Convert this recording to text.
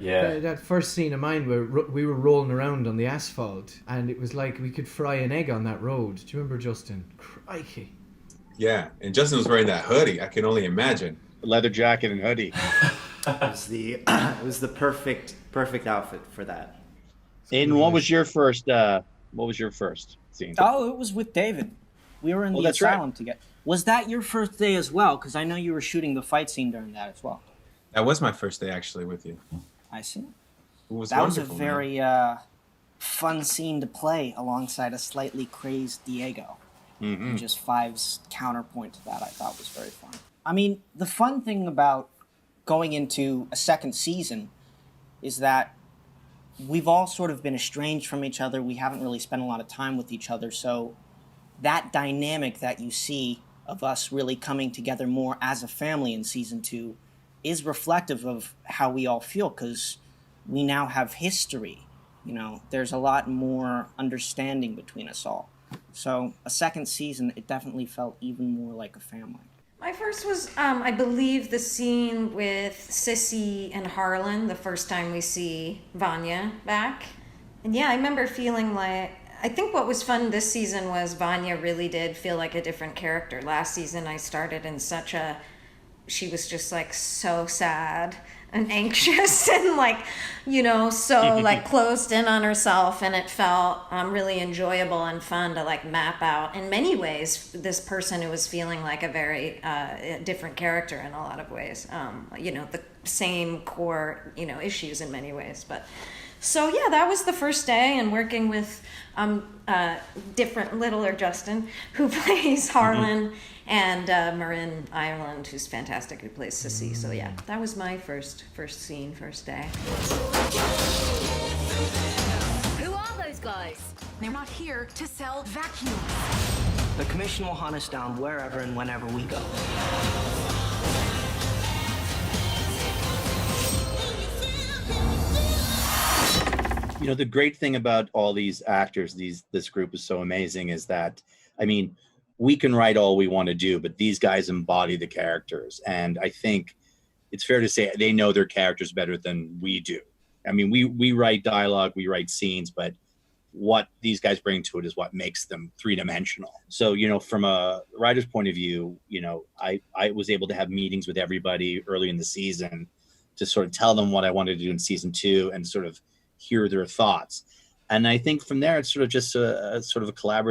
Yeah. That first scene of mine where we were rolling around on the asphalt and it was like we could fry an egg on that road. Do you remember, Justin? Crikey. Yeah, and Justin was wearing that hoodie. I can only imagine. Leather jacket and hoodie. It was the perfect outfit for that. Aiden, what was your first scene? Oh, it was with David. We were in the that's right. asylum together. Was that your first day as well? Because I know you were shooting the fight scene during that as well. That was my first day actually with you. I see. It was That was a wonderful, man. very fun scene to play alongside a slightly crazed Diego. And just Five's counterpoint to that I thought was very fun. I mean, the fun thing about going into a second season is that we've all sort of been estranged from each other. We haven't really spent a lot of time with each other. So that dynamic that you see of us really coming together more as a family in season 2 is reflective of how we all feel, because we now have history. You know, there's a lot more understanding between us all. So a second season, it definitely felt even more like a family. My first was, I believe, the scene with Sissy and Harlan, the first time we see Vanya back. And yeah, I remember feeling like, I think what was fun this season was Vanya really did feel like a different character. Last season I started in she was just like so sad and anxious and like, so like closed in on herself, and it felt really enjoyable and fun to like map out in many ways this person who was feeling like a very different character in a lot of ways. The same core, issues in many ways. But so yeah, that was the first day, and working with different littler Justin, who plays Harlan, and Marin Ireland, who's fantastic, who plays Sissy. So yeah, that was my first scene, first day. Who are those guys? They're not here to sell vacuums. The commission will hunt us down wherever and whenever we go. The great thing about all these actors, this group is so amazing, is that, I mean, we can write all we want to do, but these guys embody the characters. And I think it's fair to say they know their characters better than we do. I mean, we write dialogue, we write scenes, but what these guys bring to it is what makes them three-dimensional. So, from a writer's point of view, I was able to have meetings with everybody early in the season to sort of tell them what I wanted to do in season 2 and sort of hear their thoughts. And I think from there, it's sort of just a sort of a collaborative